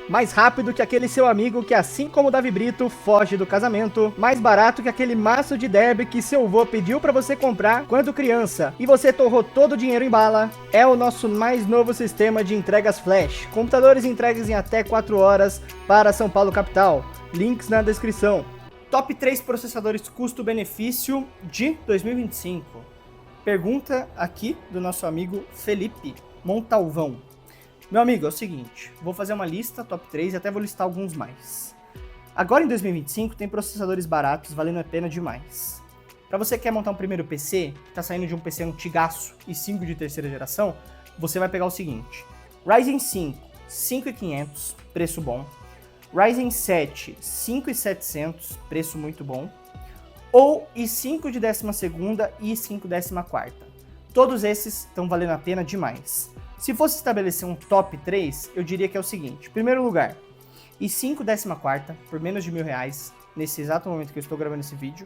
Mais rápido que aquele seu amigo que, assim como o Davi Brito, foge do casamento. Mais barato que aquele maço de derby que seu avô pediu pra você comprar quando criança e você torrou todo o dinheiro em bala. É o nosso mais novo sistema de entregas flash. Computadores entregues em até 4 horas para São Paulo capital. Links na descrição. Top 3 processadores custo-benefício de 2025. Pergunta aqui do nosso amigo Felipe Montalvão. Meu amigo, é o seguinte, vou fazer uma lista, top 3, e até vou listar alguns mais. Agora em 2025 tem processadores baratos, valendo a pena demais. Para você que quer montar um primeiro PC, que está saindo de um PC antigaço e 5 de terceira geração, você vai pegar o seguinte, Ryzen 5, 5500, preço bom. Ryzen 7, 5700, preço muito bom. Ou i5 de 12ª e i5 14ª. Todos esses estão valendo a pena demais. Se fosse estabelecer um top 3, eu diria que é o seguinte. Primeiro lugar, i5 14ª, por menos de R$1.000, nesse exato momento que eu estou gravando esse vídeo.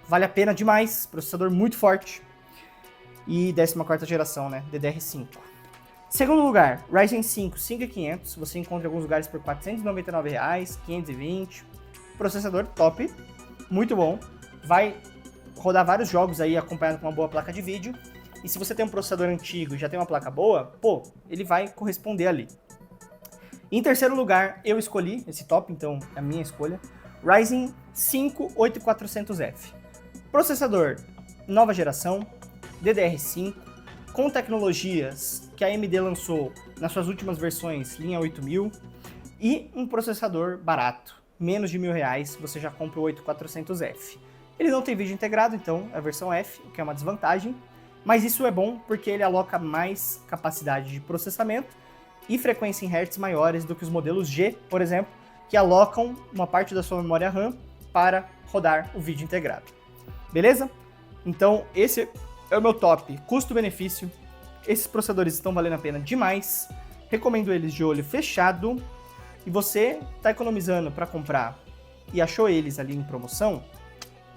Vale a pena demais, processador muito forte. E 14ª geração, né, DDR5. Segundo lugar, Ryzen 5 5500, você encontra em alguns lugares por R$499, 520. Processador top, muito bom. Vai rodar vários jogos aí acompanhado com uma boa placa de vídeo. E se você tem um processador antigo e já tem uma placa boa, pô, ele vai corresponder ali. Em terceiro lugar, eu escolhi esse top, então é a minha escolha. Ryzen 5 8400F. Processador nova geração, DDR5, com tecnologias que a AMD lançou nas suas últimas versões, linha 8000, e um processador barato, menos de R$1.000, você já compra o 8400F. Ele não tem vídeo integrado, então é a versão F, o que é uma desvantagem. Mas isso é bom porque ele aloca mais capacidade de processamento e frequência em hertz maiores do que os modelos G, por exemplo, que alocam uma parte da sua memória RAM para rodar o vídeo integrado. Beleza? Então esse é o meu top custo-benefício. Esses processadores estão valendo a pena demais. Recomendo eles de olho fechado. E você está economizando para comprar e achou eles ali em promoção,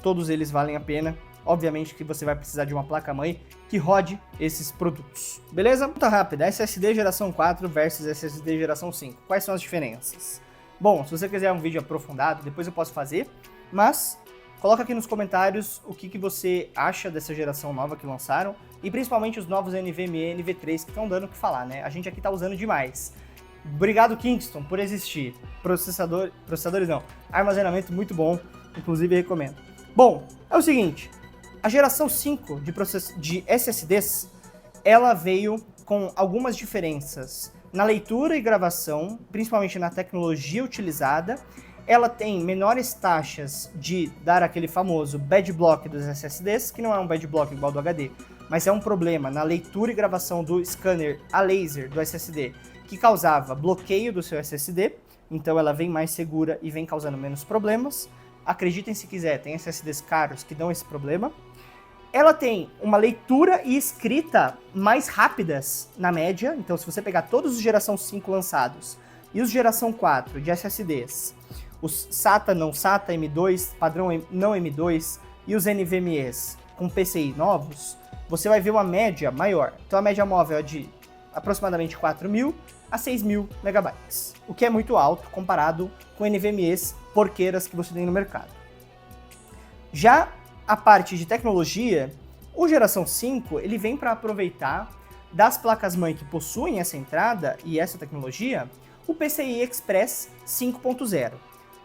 todos eles valem a pena. Obviamente que você vai precisar de uma placa-mãe que rode esses produtos. Beleza? Pergunta rápida, SSD geração 4 versus SSD geração 5. Quais são as diferenças? Bom, se você quiser um vídeo aprofundado, depois eu posso fazer, mas coloca aqui nos comentários o que você acha dessa geração nova que lançaram e principalmente os novos NVMe e NV3 que estão dando o que falar, né? A gente aqui tá usando demais. Obrigado, Kingston, por existir. Processadores não, armazenamento muito bom, inclusive recomendo. Bom, é o seguinte, a geração 5 de SSDs, ela veio com algumas diferenças na leitura e gravação, principalmente na tecnologia utilizada. Ela tem menores taxas de dar aquele famoso bad block dos SSDs, que não é um bad block igual do HD, mas é um problema na leitura e gravação do scanner a laser do SSD, que causava bloqueio do seu SSD, então ela vem mais segura e vem causando menos problemas. Acreditem se quiser, tem SSDs caros que dão esse problema. Ela tem uma leitura e escrita mais rápidas na média, então se você pegar todos os geração 5 lançados e os geração 4 de SSDs, os SATA, não SATA, M2, padrão não M2 e os NVMEs com PCI novos, você vai ver uma média maior. Então a média móvel é de aproximadamente 4.000 a 6.000 megabytes, o que é muito alto comparado com NVMEs porqueiras que você tem no mercado. Já a parte de tecnologia, o geração 5 ele vem para aproveitar das placas-mãe que possuem essa entrada e essa tecnologia, o PCI Express 5.0.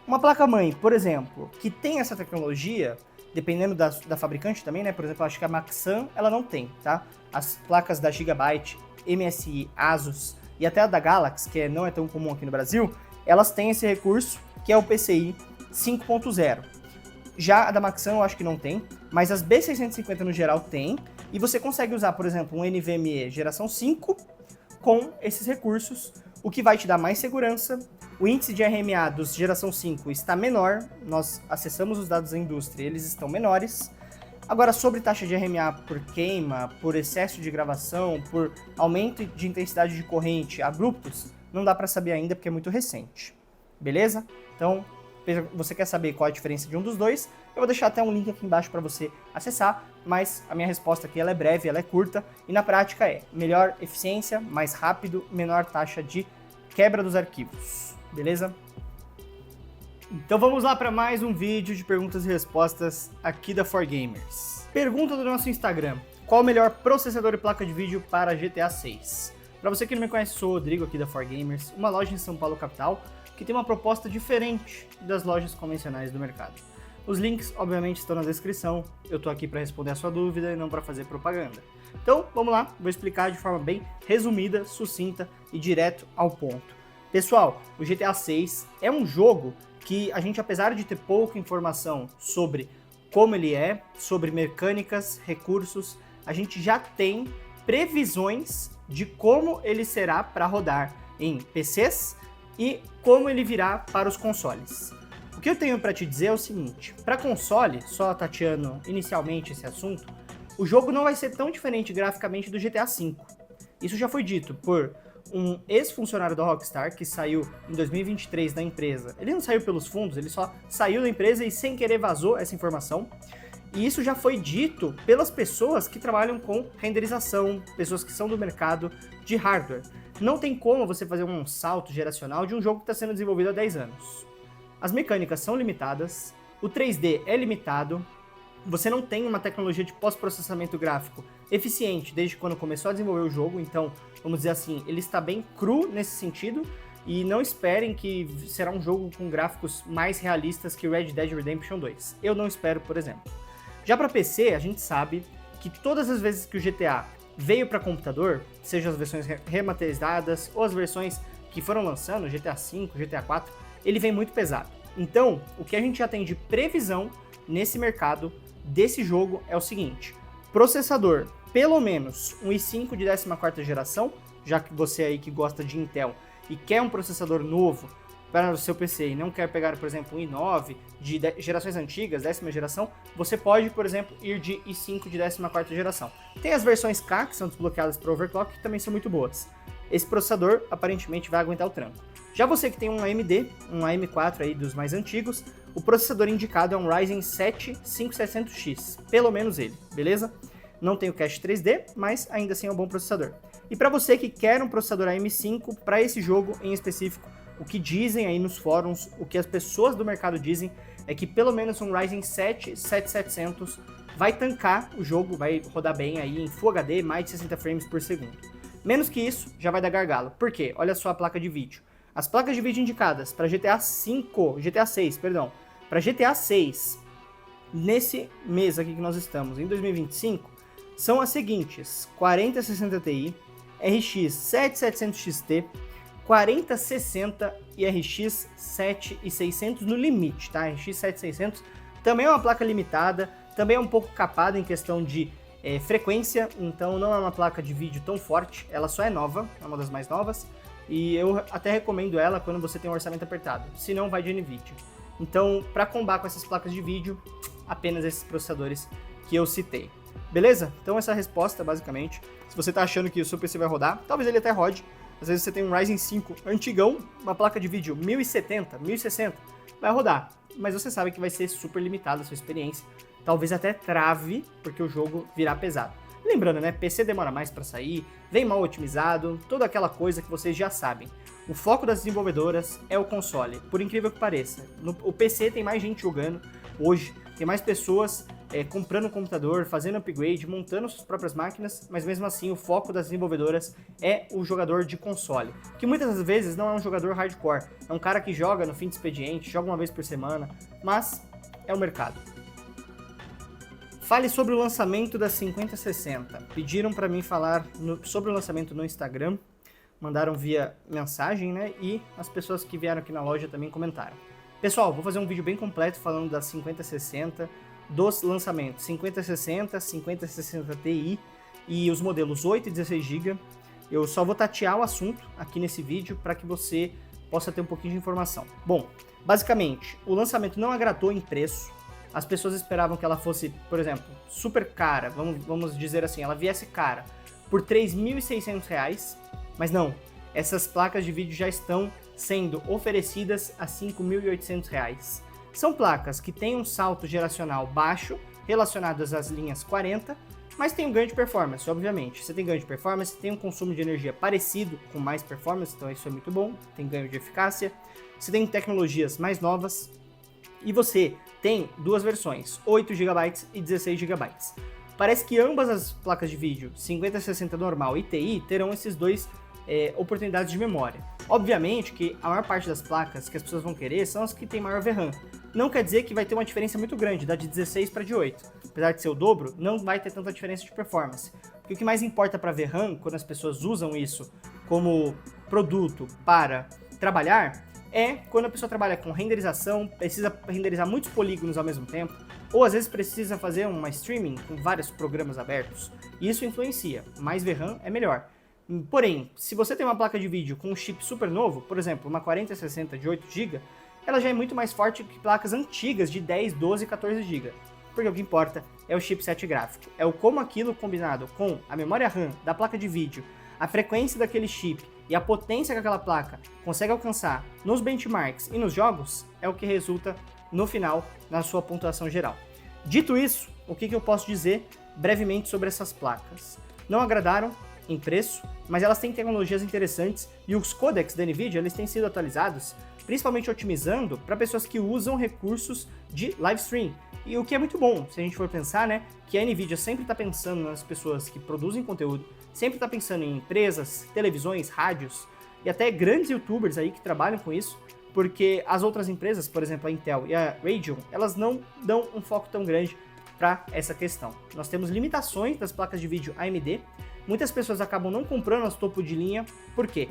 Uma placa-mãe, por exemplo, que tem essa tecnologia, dependendo da fabricante também, né? Por exemplo, acho que a Maxam, ela não tem, tá? As placas da Gigabyte, MSI, Asus e até a da Galaxy, que não é tão comum aqui no Brasil, elas têm esse recurso, que é o PCI 5.0. Já a da Maxam eu acho que não tem, mas as B650 no geral tem, e você consegue usar, por exemplo, um NVMe geração 5 com esses recursos, o que vai te dar mais segurança. O índice de RMA dos geração 5 está menor, nós acessamos os dados da indústria, eles estão menores. Agora, sobre taxa de RMA por queima, por excesso de gravação, por aumento de intensidade de corrente abruptos, não dá para saber ainda porque é muito recente. Beleza? Então, você quer saber qual a diferença de um dos dois, eu vou deixar até um link aqui embaixo para você acessar, mas a minha resposta aqui ela é breve, ela é curta, e na prática é melhor eficiência, mais rápido, menor taxa de quebra dos arquivos. beleza? Então vamos lá para mais um vídeo de perguntas e respostas aqui da 4Gamers. Pergunta do nosso Instagram: qual o melhor processador e placa de vídeo para GTA 6? Para você que não me conhece, sou o Rodrigo aqui da 4Gamers, uma loja em São Paulo capital que tem uma proposta diferente das lojas convencionais do mercado. Os links, obviamente, estão na descrição. Eu tô aqui para responder a sua dúvida e não para fazer propaganda. Então, vamos lá, vou explicar de forma bem resumida, sucinta e direto ao ponto. Pessoal, o GTA 6 é um jogo que a gente, apesar de ter pouca informação sobre como ele é, sobre mecânicas, recursos, a gente já tem previsões de como ele será para rodar em PCs e como ele virá para os consoles. O que eu tenho para te dizer é o seguinte: para console, só tateando inicialmente esse assunto, o jogo não vai ser tão diferente graficamente do GTA V. Isso já foi dito por um ex-funcionário da Rockstar que saiu em 2023 da empresa. Ele não saiu pelos fundos, ele só saiu da empresa e sem querer vazou essa informação. E isso já foi dito pelas pessoas que trabalham com renderização, pessoas que são do mercado de hardware. Não tem como você fazer um salto geracional de um jogo que está sendo desenvolvido há 10 anos. As mecânicas são limitadas, o 3D é limitado, você não tem uma tecnologia de pós-processamento gráfico eficiente desde quando começou a desenvolver o jogo, então, vamos dizer assim, ele está bem cru nesse sentido, e não esperem que será um jogo com gráficos mais realistas que Red Dead Redemption 2. Eu não espero, por exemplo. Já para PC, a gente sabe que todas as vezes que o GTA veio para computador, sejam as versões remasterizadas ou as versões que foram lançando, GTA V, GTA 4, ele vem muito pesado. Então, o que a gente já tem de previsão nesse mercado desse jogo é o seguinte: processador, pelo menos um i5 de 14ª geração, já que você aí que gosta de Intel e quer um processador novo para o seu PC e não quer pegar, por exemplo, um i9 de gerações antigas, 10ª geração, você pode, por exemplo, ir de i5 de 14ª geração. Tem as versões K, que são desbloqueadas para overclock, que também são muito boas. Esse processador, aparentemente, vai aguentar o tranco. Já você que tem um AMD, um AM4 aí dos mais antigos, o processador indicado é um Ryzen 7 5700X, pelo menos ele, beleza? Não tem o cache 3D, mas ainda assim é um bom processador. E para você que quer um processador AM5 para esse jogo em específico, o que dizem aí nos fóruns, o que as pessoas do mercado dizem, é que pelo menos um Ryzen 7 7700 vai tancar o jogo, vai rodar bem aí em Full HD, mais de 60 frames por segundo. Menos que isso, já vai dar gargalo. Por quê? Olha só a placa de vídeo. As placas de vídeo indicadas para GTA 6, para GTA 6, nesse mês aqui que nós estamos, em 2025, são as seguintes: 4060 Ti, RX 7700 XT, 4060 e RX 7600 no limite, tá? RX 7600 também é uma placa limitada, também é um pouco capada em questão de frequência, então não é uma placa de vídeo tão forte, ela só é nova, é uma das mais novas, e eu até recomendo ela quando você tem um orçamento apertado, se não vai de NVIDIA. Então, para combar com essas placas de vídeo, apenas esses processadores que eu citei. Beleza? Então essa é a resposta, basicamente. Se você tá achando que o seu PC vai rodar, talvez ele até rode. Às vezes você tem um Ryzen 5 antigão, uma placa de vídeo 1070, 1060, vai rodar. Mas você sabe que vai ser super limitada a sua experiência. Talvez até trave, porque o jogo virá pesado. Lembrando, né? PC demora mais para sair, vem mal otimizado, toda aquela coisa que vocês já sabem. O foco das desenvolvedoras é o console, por incrível que pareça. O PC tem mais gente jogando hoje, tem mais pessoas comprando um computador, fazendo upgrade, montando suas próprias máquinas, mas mesmo assim o foco das desenvolvedoras é o jogador de console, que muitas vezes não é um jogador hardcore, é um cara que joga no fim de expediente, joga uma vez por semana, mas é o mercado. Fale sobre o lançamento da 5060. Pediram para mim falar sobre o lançamento no Instagram, mandaram via mensagem, né? E as pessoas que vieram aqui na loja também comentaram. Pessoal, vou fazer um vídeo bem completo falando da 5060, dos lançamentos 5060, 5060 Ti e os modelos 8 e 16 GB. Eu só vou tatear o assunto aqui nesse vídeo para que você possa ter um pouquinho de informação. Bom, basicamente, o lançamento não agradou em preço. As pessoas esperavam que ela fosse, por exemplo, super cara, vamos dizer assim, ela viesse cara por R$ 3.600, mas não, essas placas de vídeo já estão sendo oferecidas a R$ 5.800. São placas que têm um salto geracional baixo, relacionadas às linhas 40, mas tem um ganho de performance, obviamente. Você tem ganho de performance, tem um consumo de energia parecido com mais performance, então isso é muito bom, tem ganho de eficácia. Você tem tecnologias mais novas e você tem duas versões, 8 GB e 16 GB. Parece que ambas as placas de vídeo, 5060 normal e TI, terão esses dois oportunidades de memória. Obviamente que a maior parte das placas que as pessoas vão querer são as que tem maior VRAM. Não quer dizer que vai ter uma diferença muito grande, da de 16 para de 8. Apesar de ser o dobro, não vai ter tanta diferença de performance. Porque o que mais importa para VRAM, quando as pessoas usam isso como produto para trabalhar, é quando a pessoa trabalha com renderização, precisa renderizar muitos polígonos ao mesmo tempo, ou às vezes precisa fazer uma streaming com vários programas abertos. E isso influencia, mais VRAM é melhor. Porém, se você tem uma placa de vídeo com um chip super novo, por exemplo, uma 4060 de 8 GB, ela já é muito mais forte que placas antigas de 10, 12 e 14 GB. Porque o que importa é o chipset gráfico. É o como aquilo combinado com a memória RAM da placa de vídeo, a frequência daquele chip e a potência que aquela placa consegue alcançar nos benchmarks e nos jogos, é o que resulta no final na sua pontuação geral. Dito isso, o que eu posso dizer brevemente sobre essas placas? Não agradaram em preço, mas elas têm tecnologias interessantes e os codecs da NVIDIA eles têm sido atualizados, principalmente otimizando para pessoas que usam recursos de live stream. E o que é muito bom, se a gente for pensar, né, que a NVIDIA sempre está pensando nas pessoas que produzem conteúdo, sempre está pensando em empresas, televisões, rádios e até grandes youtubers aí que trabalham com isso, porque as outras empresas, por exemplo a Intel e a Radeon, elas não dão um foco tão grande para essa questão. Nós temos limitações das placas de vídeo AMD, muitas pessoas acabam não comprando as topo de linha, por quê?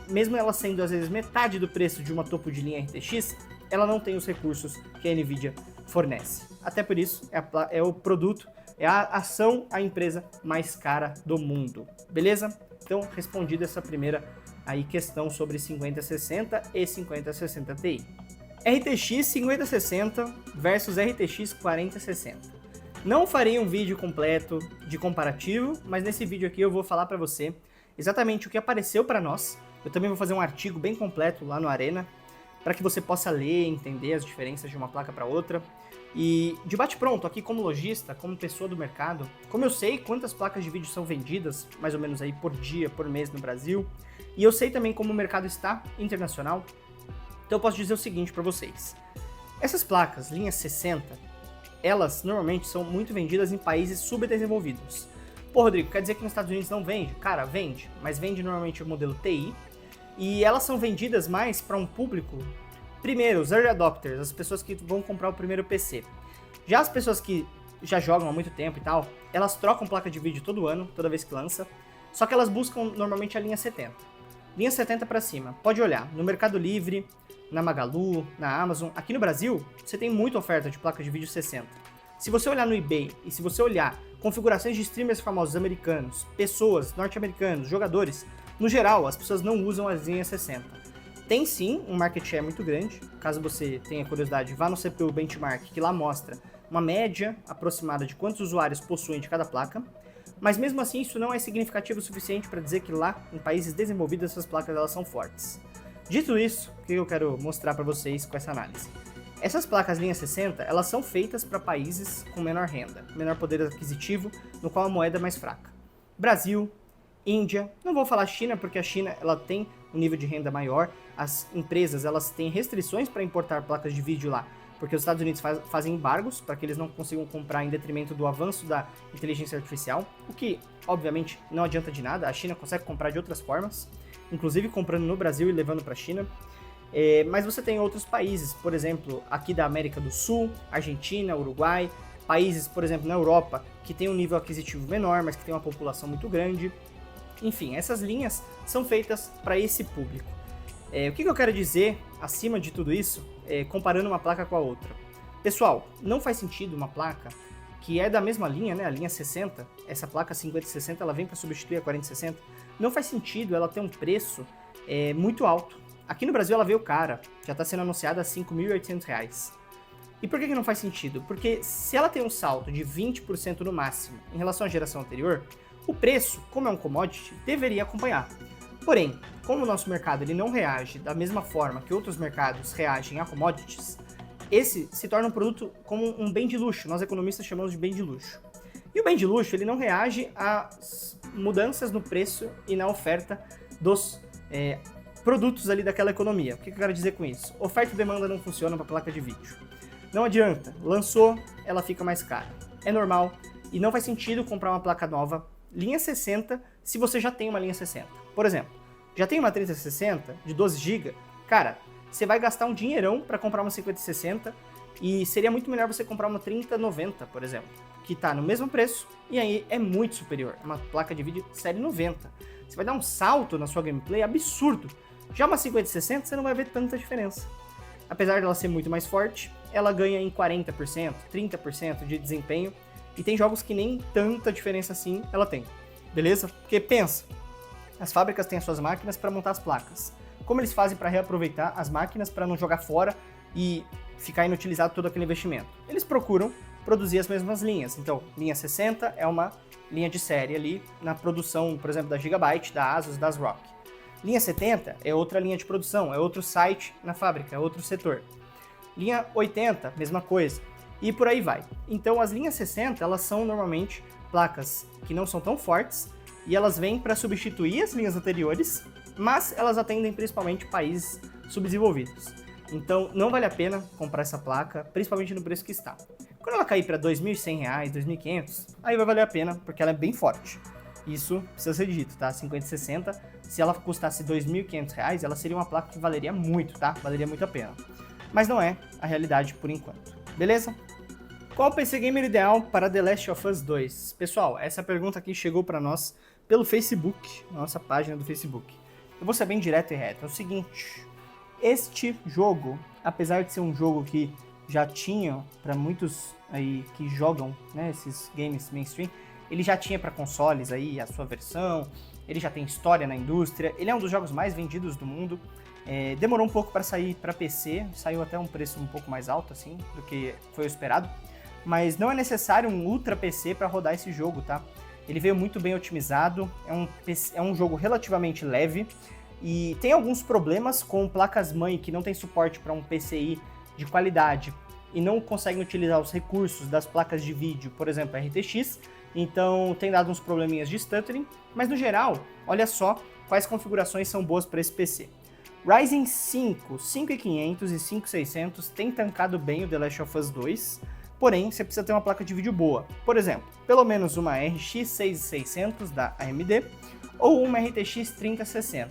Mesmo ela sendo às vezes metade do preço de uma topo de linha RTX, ela não tem os recursos que a NVIDIA fornece. Até por isso, é o produto, é a ação, a empresa mais cara do mundo. Beleza? Então, respondida essa primeira aí questão sobre 5060 e 5060 Ti. RTX 5060 versus RTX 4060. Não farei um vídeo completo de comparativo, mas nesse vídeo aqui eu vou falar para você exatamente o que apareceu para nós. Eu também vou fazer um artigo bem completo lá no Arena, para que você possa ler, entender as diferenças de uma placa para outra. E de bate-pronto, aqui como lojista, como pessoa do mercado, como eu sei quantas placas de vídeo são vendidas, mais ou menos aí por dia, por mês no Brasil, e eu sei também como o mercado está internacional, então eu posso dizer o seguinte para vocês. Essas placas, linha 60, elas normalmente são muito vendidas em países subdesenvolvidos. Pô, Rodrigo, quer dizer que nos Estados Unidos não vende? Cara, vende, mas vende normalmente o modelo TI, e elas são vendidas mais para um público, primeiro, os early adopters, as pessoas que vão comprar o primeiro PC. Já as pessoas que já jogam há muito tempo e tal, elas trocam placa de vídeo todo ano, toda vez que lança, só que elas buscam normalmente a linha 70. Linha 70 para cima, pode olhar, no Mercado Livre, na Magalu, na Amazon, aqui no Brasil, você tem muita oferta de placa de vídeo 60. Se você olhar no eBay e se você olhar configurações de streamers famosos americanos, pessoas, norte-americanos, jogadores, no geral, as pessoas não usam as linhas 60. Tem sim um market share muito grande, caso você tenha curiosidade, vá no CPU Benchmark, que lá mostra uma média aproximada de quantos usuários possuem de cada placa, mas mesmo assim isso não é significativo o suficiente para dizer que lá, em países desenvolvidos, essas placas elas são fortes. Dito isso, o que eu quero mostrar para vocês com essa análise? Essas placas linha 60, elas são feitas para países com menor renda, menor poder aquisitivo, no qual a moeda é mais fraca. Brasil, Índia, não vou falar China, porque a China ela tem um nível de renda maior, as empresas elas têm restrições para importar placas de vídeo lá, porque os Estados Unidos fazem embargos para que eles não consigam comprar em detrimento do avanço da inteligência artificial, o que, obviamente, não adianta de nada, a China consegue comprar de outras formas, inclusive comprando no Brasil e levando para a China. Mas você tem outros países, por exemplo, aqui da América do Sul, Argentina, Uruguai, países, por exemplo, na Europa, que tem um nível aquisitivo menor, mas que tem uma população muito grande. Enfim, essas linhas são feitas para esse público. O que eu quero dizer, acima de tudo isso, comparando uma placa com a outra? Pessoal, não faz sentido uma placa que é da mesma linha, né, a linha 60, essa placa 5060, ela vem para substituir a 4060, não faz sentido ela ter um preço muito alto. Aqui no Brasil ela veio cara, já está sendo anunciada a R$ 5.800. E por que não faz sentido? Porque se ela tem um salto de 20% no máximo em relação à geração anterior, o preço, como é um commodity, deveria acompanhar. Porém, como o nosso mercado ele não reage da mesma forma que outros mercados reagem a commodities, esse se torna um produto como um bem de luxo, nós economistas chamamos de bem de luxo. E o bem de luxo, ele não reage às mudanças no preço e na oferta dos produtos ali daquela economia. O que eu quero dizer com isso? Oferta e demanda não funcionam para placa de vídeo. Não adianta, lançou, ela fica mais cara. É normal e não faz sentido comprar uma placa nova linha 60 se você já tem uma linha 60. Por exemplo, já tem uma 3060 de 12 GB, cara, você vai gastar um dinheirão para comprar uma 5060 e seria muito melhor você comprar uma 3090, por exemplo, que está no mesmo preço e aí é muito superior. É uma placa de vídeo série 90. Você vai dar um salto na sua gameplay absurdo. Já uma 5060 você não vai ver tanta diferença. Apesar dela ser muito mais forte, ela ganha em 40%, 30% de desempenho e tem jogos que nem tanta diferença assim ela tem. Beleza? Porque pensa, as fábricas têm as suas máquinas para montar as placas. Como eles fazem para reaproveitar as máquinas para não jogar fora e ficar inutilizado todo aquele investimento? Eles procuram produzir as mesmas linhas. Então, linha 60 é uma linha de série ali na produção, por exemplo, da Gigabyte, da Asus, das ROG. Linha 70 é outra linha de produção, é outro site na fábrica, é outro setor. Linha 80, mesma coisa. E por aí vai. Então, as linhas 60, elas são normalmente placas que não são tão fortes e elas vêm para substituir as linhas anteriores, mas elas atendem principalmente países subdesenvolvidos. Então, não vale a pena comprar essa placa, principalmente no preço que está. Quando ela cair para R$ 2.100, R$ 2.500, aí vai valer a pena, porque ela é bem forte. Isso precisa ser dito, tá? 5060, se ela custasse R$ 2.500, ela seria uma placa que valeria muito, tá? Valeria muito a pena. Mas não é a realidade por enquanto. Beleza? Qual o PC gamer ideal para The Last of Us 2? Pessoal, essa pergunta aqui chegou para nós pelo Facebook, nossa página do Facebook. Eu vou ser bem direto e reto. É o seguinte, este jogo, apesar de ser um jogo que já tinha para muitos aí que jogam, né, esses games mainstream, ele já tinha para consoles aí a sua versão, ele já tem história na indústria, ele é um dos jogos mais vendidos do mundo. Demorou um pouco para sair para PC, saiu até um preço um pouco mais alto assim do que foi o esperado, mas não é necessário um ultra PC para rodar esse jogo, tá? Ele veio muito bem otimizado, é um jogo relativamente leve e tem alguns problemas com placas-mãe que não tem suporte para um PCI de qualidade e não conseguem utilizar os recursos das placas de vídeo, por exemplo, RTX, então tem dado uns probleminhas de stuttering, mas no geral, olha só quais configurações são boas para esse PC. Ryzen 5, 5500 e 5600 tem tancado bem o The Last of Us 2, porém você precisa ter uma placa de vídeo boa. Por exemplo, pelo menos uma RX 6600 da AMD ou uma RTX 3060.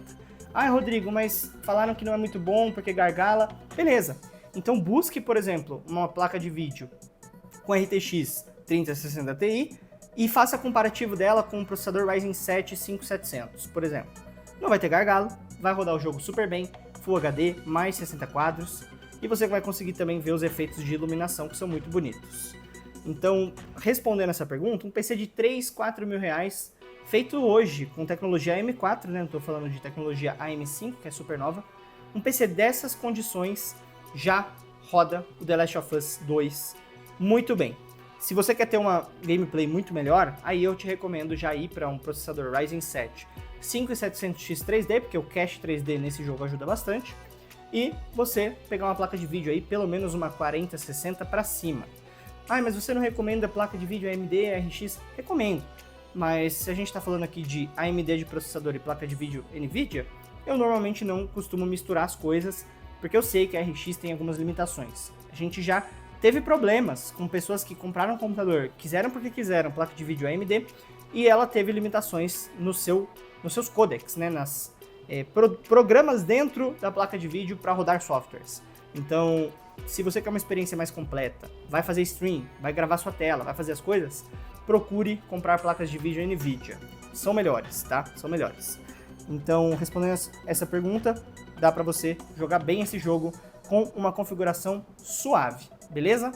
Ah, Rodrigo, mas falaram que não é muito bom porque gargala. Beleza, então busque, por exemplo, uma placa de vídeo com RTX 3060 Ti e faça comparativo dela com o processador Ryzen 7 5700, por exemplo. Não vai ter gargalo, vai rodar o jogo super bem, Full HD, mais 60 quadros, e você vai conseguir também ver os efeitos de iluminação que são muito bonitos. Então, respondendo essa pergunta, um PC de 3, 4 mil reais, feito hoje com tecnologia AM4, né? Não estou falando de tecnologia AM5, que é super nova, um PC dessas condições já roda o The Last of Us 2 muito bem. Se você quer ter uma gameplay muito melhor, aí eu te recomendo já ir para um processador Ryzen 7 5700X 3D, porque o cache 3D nesse jogo ajuda bastante, e você pegar uma placa de vídeo aí, pelo menos uma 4060 para cima. Ah, mas você não recomenda placa de vídeo AMD, RX? Recomendo, mas se a gente está falando aqui de AMD de processador e placa de vídeo NVIDIA, eu normalmente não costumo misturar as coisas, porque eu sei que a RX tem algumas limitações. A gente já teve problemas com pessoas que compraram um computador, quiseram porque quiseram placa de vídeo AMD, e ela teve limitações nos seus codecs, né, programas dentro da placa de vídeo para rodar softwares. Então, se você quer uma experiência mais completa, vai fazer stream, vai gravar sua tela, vai fazer as coisas, procure comprar placas de vídeo NVIDIA. São melhores, tá? São melhores. Então, respondendo essa pergunta, dá para você jogar bem esse jogo com uma configuração suave, beleza?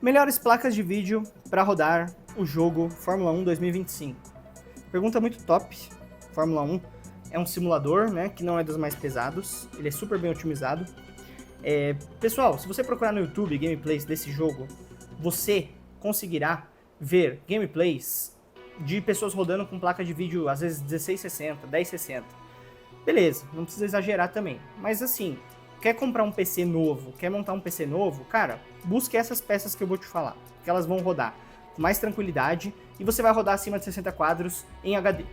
Melhores placas de vídeo para rodar o jogo Fórmula 1 2025. Pergunta muito top. Fórmula 1 é um simulador, né, que não é dos mais pesados, ele é super bem otimizado. Pessoal, se você procurar no YouTube gameplays desse jogo, você conseguirá ver gameplays de pessoas rodando com placa de vídeo, às vezes 1660, 1060. Beleza, não precisa exagerar também, mas assim, quer comprar um PC novo, quer montar um PC novo, cara, busque essas peças que eu vou te falar, que elas vão rodar com mais tranquilidade, e você vai rodar acima de 60 quadros em HD.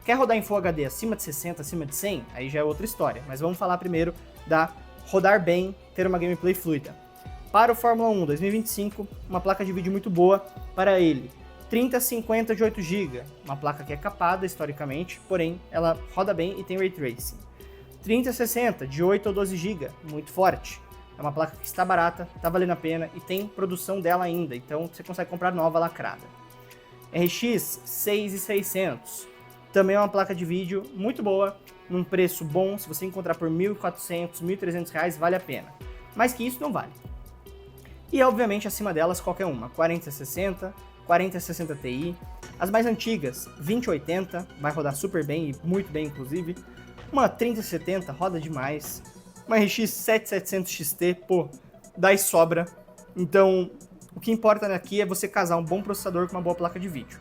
Quer rodar em Full HD acima de 60, acima de 100? Aí já é outra história, mas vamos falar primeiro da rodar bem, ter uma gameplay fluida. Para o Fórmula 1 2025, uma placa de vídeo muito boa para ele. 3050 de 8GB, uma placa que é capada historicamente, porém ela roda bem e tem Ray Tracing. 3060 de 8 ou 12GB, muito forte. É uma placa que está barata, está valendo a pena e tem produção dela ainda, então você consegue comprar nova lacrada. RX 6600, também é uma placa de vídeo muito boa, num preço bom, se você encontrar por R$ 1.400, R$ 1.300, vale a pena. Mais que isso, não vale. E obviamente acima delas qualquer uma, 4060, 4060 Ti, as mais antigas, 2080, vai rodar super bem e muito bem inclusive, uma 3070 roda demais, uma RX 7700 XT, pô, dá e sobra. Então, o que importa aqui é você casar um bom processador com uma boa placa de vídeo.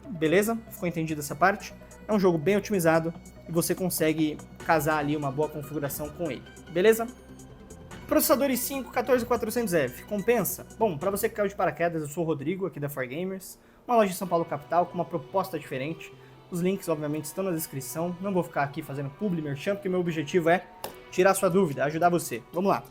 Beleza? Ficou entendido essa parte? É um jogo bem otimizado e você consegue casar ali uma boa configuração com ele. Beleza? Processador i5 14400F, compensa? Bom, para você que caiu de paraquedas, eu sou o Rodrigo, aqui da 4Gamers, uma loja de São Paulo capital com uma proposta diferente. Os links, obviamente, estão na descrição. Não vou ficar aqui fazendo publi merchan, porque meu objetivo é tirar sua dúvida, ajudar você. Vamos lá.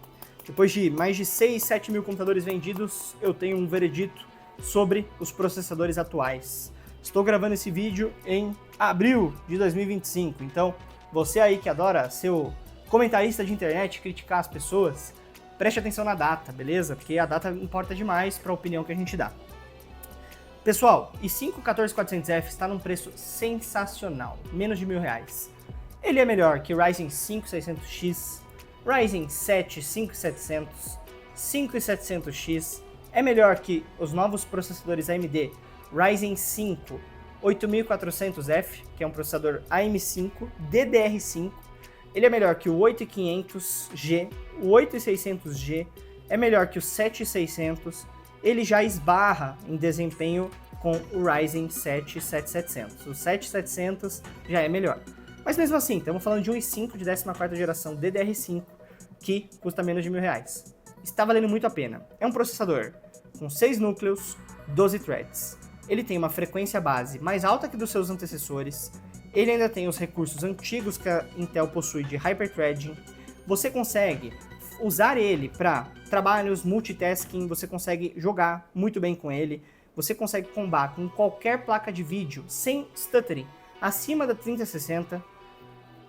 Depois de mais de 6, 7 mil computadores vendidos, eu tenho um veredito sobre os processadores atuais. Estou gravando esse vídeo em abril de 2025, então você aí que adora ser o comentarista de internet, criticar as pessoas, preste atenção na data, beleza? Porque a data importa demais para a opinião que a gente dá. Pessoal, i5 14400F está num preço sensacional, menos de R$1.000. Ele é melhor que Ryzen 5 600X, Ryzen 7 5700, 5700X, é melhor que os novos processadores AMD Ryzen 5 8400F, que é um processador AM5 DDR5, ele é melhor que o 8500G, o 8600G, é melhor que o 7600, ele já esbarra em desempenho com o Ryzen 7 7700. O 7700 já é melhor. Mas mesmo assim, estamos falando de um i5 de 14ª geração DDR5 que custa menos de R$1.000. Está valendo muito a pena. É um processador com 6 núcleos, 12 threads. Ele tem uma frequência base mais alta que dos seus antecessores. Ele ainda tem os recursos antigos que a Intel possui de hyperthreading. Você consegue usar ele para trabalhos, multitasking, você consegue jogar muito bem com ele. Você consegue combar com qualquer placa de vídeo sem stuttering acima da 3060.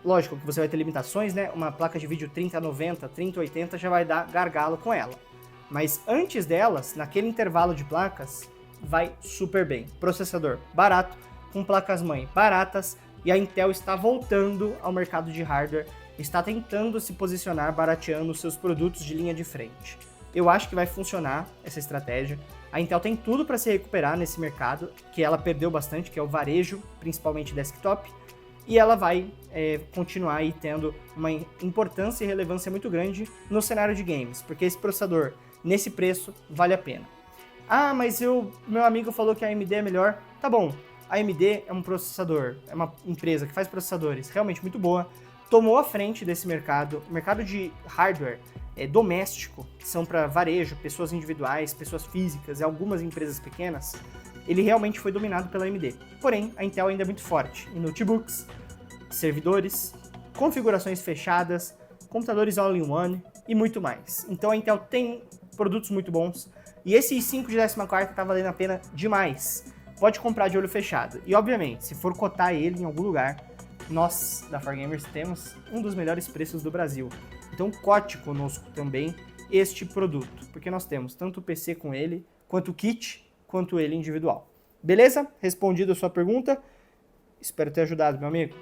Lógico que você vai ter limitações, né? Uma placa de vídeo 3090, 3080 já vai dar gargalo com ela. Mas antes delas, naquele intervalo de placas, vai super bem. Processador barato, com placas-mãe baratas, e a Intel está voltando ao mercado de hardware, está tentando se posicionar barateando os seus produtos de linha de frente. Eu acho que vai funcionar essa estratégia. A Intel tem tudo para se recuperar nesse mercado, que ela perdeu bastante, que é o varejo, principalmente desktop, e ela vai continuar aí tendo uma importância e relevância muito grande no cenário de games, porque esse processador, nesse preço, vale a pena. Ah, mas meu amigo falou que a AMD é melhor. Tá bom, a AMD é um processador, é uma empresa que faz processadores realmente muito boa, tomou a frente desse mercado, o mercado de hardware doméstico, que são para varejo, pessoas individuais, pessoas físicas e algumas empresas pequenas, ele realmente foi dominado pela AMD. Porém, a Intel ainda é muito forte em notebooks, servidores, configurações fechadas, computadores all-in-one e muito mais. Então a Intel tem produtos muito bons e esse i5 de 14ª tá valendo a pena demais. Pode comprar de olho fechado. E obviamente, se for cotar ele em algum lugar, nós da 4Gamers temos um dos melhores preços do Brasil. Então cote conosco também este produto, porque nós temos tanto o PC com ele, quanto o kit, quanto ele individual. Beleza? Respondido a sua pergunta? Espero ter ajudado, meu amigo.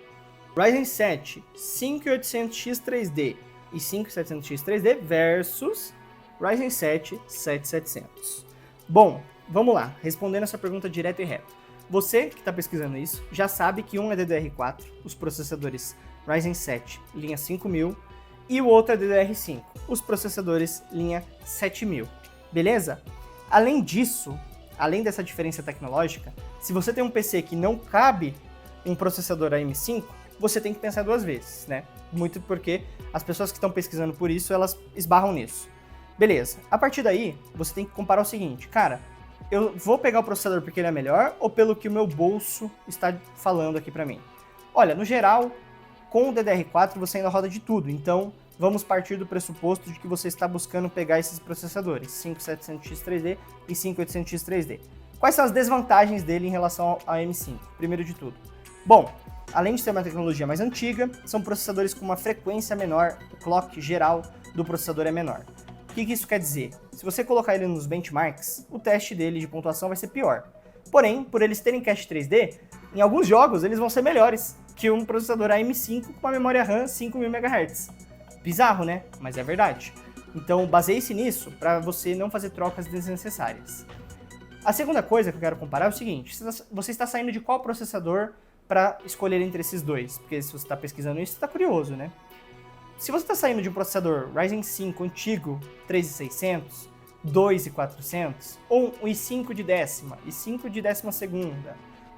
Ryzen 7 5800X 3D e 5700X 3D versus Ryzen 7 7700. Bom, vamos lá, respondendo essa pergunta direto e reto. Você que está pesquisando isso já sabe que um é DDR4, os processadores Ryzen 7 linha 5000 e o outro é DDR5, os processadores linha 7000, beleza? Além disso, além dessa diferença tecnológica, se você tem um PC que não cabe um processador AM5, você tem que pensar duas vezes, né? Muito porque as pessoas que estão pesquisando por isso, elas esbarram nisso. Beleza, a partir daí, você tem que comparar o seguinte, cara, eu vou pegar o processador porque ele é melhor ou pelo que o meu bolso está falando aqui para mim? Olha, no geral, com o DDR4 você ainda roda de tudo, então vamos partir do pressuposto de que você está buscando pegar esses processadores, 5700X3D e 5800X3D. Quais são as desvantagens dele em relação ao M5? Primeiro de tudo. Bom, além de ter uma tecnologia mais antiga, são processadores com uma frequência menor, o clock geral do processador é menor. O que isso quer dizer? Se você colocar ele nos benchmarks, o teste dele de pontuação vai ser pior. Porém, por eles terem cache 3D, em alguns jogos eles vão ser melhores que um processador AM5 com uma memória RAM 5.000 MHz. Bizarro, né? Mas é verdade. Então, baseie-se nisso para você não fazer trocas desnecessárias. A segunda coisa que eu quero comparar é o seguinte, você está saindo de qual processador para escolher entre esses dois? Porque se você está pesquisando isso, você está curioso, né? Se você está saindo de um processador Ryzen 5 antigo, 3600, 2400, ou um i5 de décima, i5 de 12ª,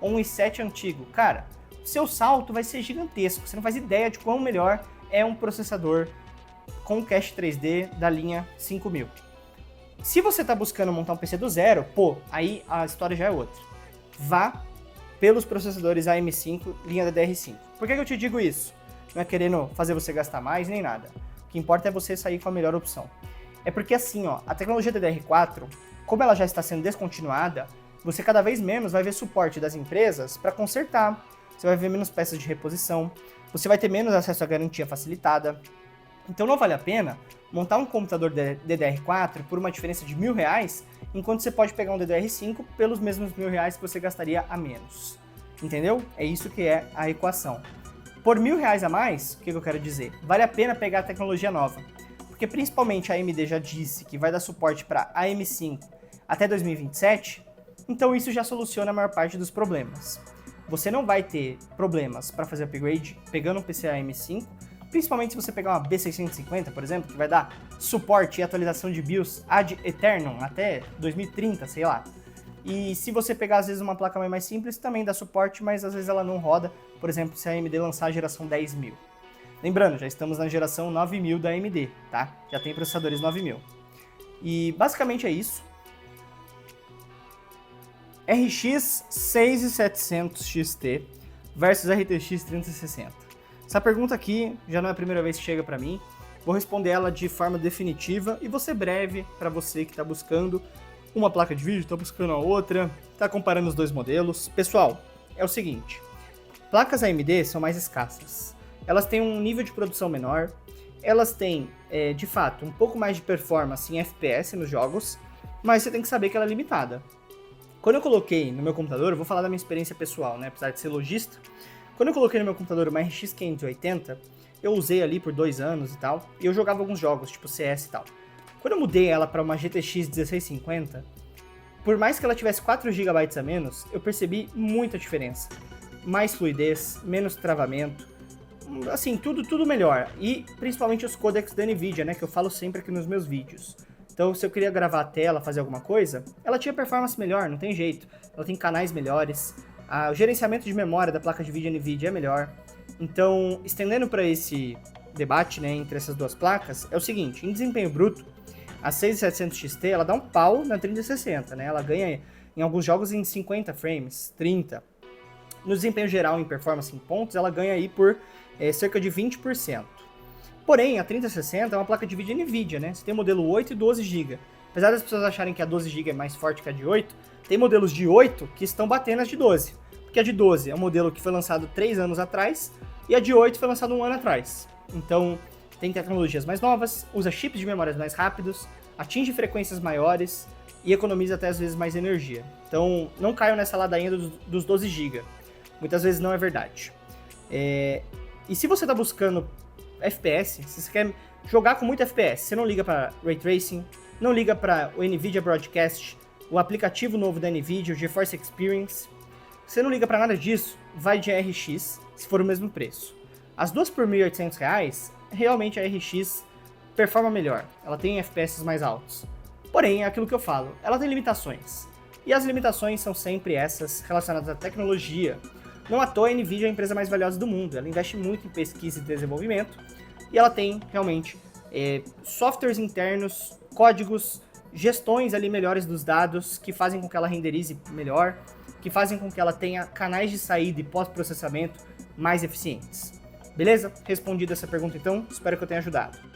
ou um i7 antigo, cara, o seu salto vai ser gigantesco. Você não faz ideia de quão melhor é um processador com cache 3D da linha 5000. Se você está buscando montar um PC do zero, pô, aí a história já é outra. Vá pelos processadores AM5, linha DDR5. Por que eu te digo isso? Não é querendo fazer você gastar mais nem nada. O que importa é você sair com a melhor opção. É porque assim, ó, a tecnologia DDR4, como ela já está sendo descontinuada, você cada vez menos vai ver suporte das empresas para consertar. Você vai ver menos peças de reposição, você vai ter menos acesso à garantia facilitada. Então não vale a pena montar um computador DDR4 por uma diferença de R$1.000, enquanto você pode pegar um DDR5 pelos mesmos R$1.000 que você gastaria a menos. Entendeu? É isso que é a equação. Por R$1.000 a mais, o que eu quero dizer? Vale a pena pegar a tecnologia nova. Porque principalmente a AMD já disse que vai dar suporte para AM5 até 2027, então isso já soluciona a maior parte dos problemas. Você não vai ter problemas para fazer upgrade pegando um PC AM5, principalmente se você pegar uma B650, por exemplo, que vai dar suporte e atualização de BIOS ad eternum, até 2030, sei lá. E se você pegar, às vezes, uma placa mais simples, também dá suporte, mas às vezes ela não roda, por exemplo, se a AMD lançar a geração 10.000. Lembrando, já estamos na geração 9.000 da AMD, tá? Já tem processadores 9.000. E basicamente é isso. RX 6700 XT versus RTX 3060. Essa pergunta aqui já não é a primeira vez que chega para mim. Vou responder ela de forma definitiva e vou ser breve para você que está buscando uma placa de vídeo, está buscando a outra, está comparando os dois modelos. Pessoal, é o seguinte, placas AMD são mais escassas. Elas têm um nível de produção menor, elas têm, de fato, um pouco mais de performance em FPS nos jogos, mas você tem que saber que ela é limitada. Quando eu coloquei no meu computador, eu vou falar da minha experiência pessoal, né? Apesar de ser lojista, quando eu coloquei no meu computador uma RX 580, eu usei ali por 2 anos e tal, e eu jogava alguns jogos, tipo CS e tal. Quando eu mudei ela para uma GTX 1650, por mais que ela tivesse 4 GB a menos, eu percebi muita diferença. Mais fluidez, menos travamento, assim, tudo melhor. E principalmente os codecs da NVIDIA, né, que eu falo sempre aqui nos meus vídeos. Então, se eu queria gravar a tela, fazer alguma coisa, ela tinha performance melhor, não tem jeito. Ela tem canais melhores, o gerenciamento de memória da placa de vídeo NVIDIA é melhor. Então, estendendo para esse debate, né, entre essas duas placas, é o seguinte, em desempenho bruto, a 6700 XT, ela dá um pau na 3060, né? Ela ganha em alguns jogos em 50 frames, 30. No desempenho geral, em performance em pontos, ela ganha aí por cerca de 20%. Porém, a 3060 é uma placa de vídeo NVIDIA, né? Você tem modelo 8 e 12 GB. Apesar das pessoas acharem que a 12 GB é mais forte que a de 8, tem modelos de 8 que estão batendo as de 12. Porque a de 12 é um modelo que foi lançado 3 anos atrás e a de 8 foi lançada 1 ano atrás. Então, tem tecnologias mais novas, usa chips de memórias mais rápidos, atinge frequências maiores e economiza até às vezes mais energia. Então, não caiam nessa ladainha dos 12 GB. Muitas vezes não é verdade. E se você está buscando FPS, se você quer jogar com muito FPS, você não liga para Ray Tracing, não liga para o NVIDIA Broadcast, o aplicativo novo da NVIDIA, o GeForce Experience, você não liga para nada disso, vai de RX, se for o mesmo preço. As duas por R$ 1.800, realmente a RX performa melhor, ela tem FPS mais altos. Porém, é aquilo que eu falo, ela tem limitações. E as limitações são sempre essas relacionadas à tecnologia. Não à toa a NVIDIA é a empresa mais valiosa do mundo, ela investe muito em pesquisa e desenvolvimento, e ela tem realmente softwares internos, códigos gestões ali melhores dos dados, que fazem com que ela renderize melhor, que fazem com que ela tenha canais de saída e pós-processamento mais eficientes. Beleza? Respondida essa pergunta então, espero que eu tenha ajudado.